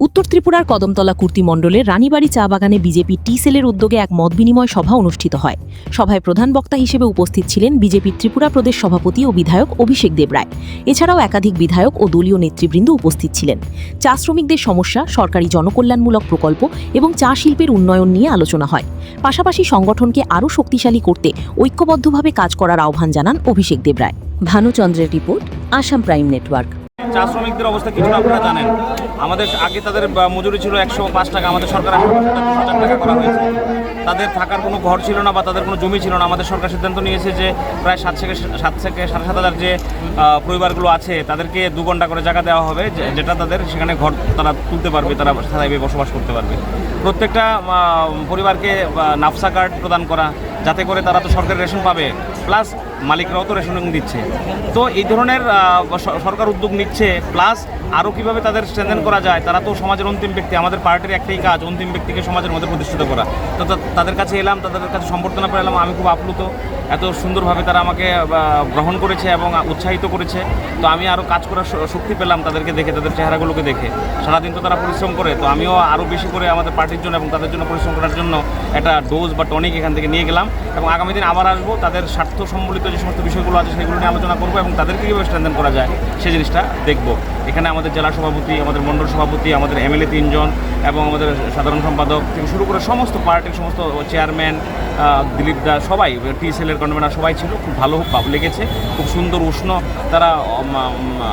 উত্তর ত্রিপুরার কদমতলা কুর্তি মণ্ডলের রানীবাড়ি চা বাগানে বিজেপি টি সেলের উদ্যোগে এক মত বিনিময় সভা অনুষ্ঠিত হয়। সভায় প্রধান বক্তা হিসেবে উপস্থিত ছিলেন বিজেপির ত্রিপুরা প্রদেশ সভাপতি ও বিধায়ক অভিষেক দেবরায়। এছাড়াও একাধিক বিধায়ক ও দলীয় নেতৃবৃন্দ উপস্থিত ছিলেন। চা শ্রমিকদের সমস্যা, সরকারি জনকল্যাণমূলক প্রকল্প এবং চা শিল্পের উন্নয়ন নিয়ে আলোচনা হয়। পাশাপাশি সংগঠনকে আরও শক্তিশালী করতে ঐক্যবদ্ধভাবে কাজ করার আহ্বান জানান অভিষেক দেবরায়। ভানুচন্দ্রের রিপোর্ট, আসাম প্রাইম নেটওয়ার্ক। চা শ্রমিকদের অবস্থা কিছুটা আপনারা জানেন। আমাদের আগে তাদের মজুরি ছিল 105 টাকা, আমাদের সরকার 2,000 টাকা করা হয়েছে। তাদের থাকার কোনো ঘর ছিল না বা তাদের কোনো জমি ছিল না। আমাদের সরকার সিদ্ধান্ত নিয়েছে যে প্রায় 7 থেকে 7,500 যে পরিবারগুলো আছে তাদেরকে 2 ঘন্টা করে জায়গা দেওয়া হবে, যেটা তাদের সেখানে ঘর তারা তুলতে পারবে, তারা স্থায়ীভাবে বসবাস করতে পারবে। প্রত্যেকটা পরিবারকে নাফসা কার্ড প্রদান করা, যাতে করে তারা তো সরকারি রেশন পাবে, প্লাস মালিকরাও তো রেশন দিচ্ছে। তো এই ধরনের সরকার উদ্যোগ নিচ্ছে, প্লাস আরও কীভাবে তাদের স্ট্রেনথেন করা যায়। তারা তো সমাজের অন্তিম ব্যক্তি, আমাদের পার্টির একটাই কাজ অন্তিম ব্যক্তিকে সমাজের মধ্যে প্রতিষ্ঠিত করা। তো তাদের কাছে এলাম, তাদের কাছে সম্বর্ধনা পেলাম। আমি খুব আপ্লুত, এত সুন্দরভাবে তারা আমাকে গ্রহণ করেছে এবং উৎসাহিত করেছে। তো আমি আরও কাজ করার শক্তি পেলাম তাদেরকে দেখে, তাদের চেহারাগুলোকে দেখে। সারাদিন তো তারা পরিশ্রম করে, তো আমিও আরও বেশি করে আমাদের পার্টির জন্য এবং তাদের জন্য পরিশ্রম করার জন্য একটা ডোজ বা টনিক এখান থেকে নিয়ে গেলাম। এবং আগামী দিন আবার আসবো, তাদের স্বার্থ সম্বলিত যে সমস্ত বিষয়গুলো আছে সেগুলো নিয়ে আলোচনা করবো এবং তাদেরকে কীভাবে স্ট্রেনথেন করা যায় সেই জিনিসটা দেখবো। এখানে আমাদের জেলা সভাপতি, আমাদের মণ্ডল সভাপতি, আমাদের এমএলএ 3 জন এবং আমাদের সাধারণ সম্পাদক থেকে শুরু করে সমস্ত পার্টির সমস্ত চেয়ারম্যান, দিলীপ দা, সবাই টি সেলের কনভেনার সবাই ছিল। খুব ভালো লেগেছে, খুব সুন্দর উষ্ণ তারা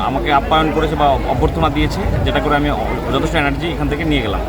আমাকে আপ্যায়ন করেছে বা অভ্যর্থনা দিয়েছে, যেটা করে আমি যথেষ্ট এনার্জি এখান থেকে নিয়ে গেলাম।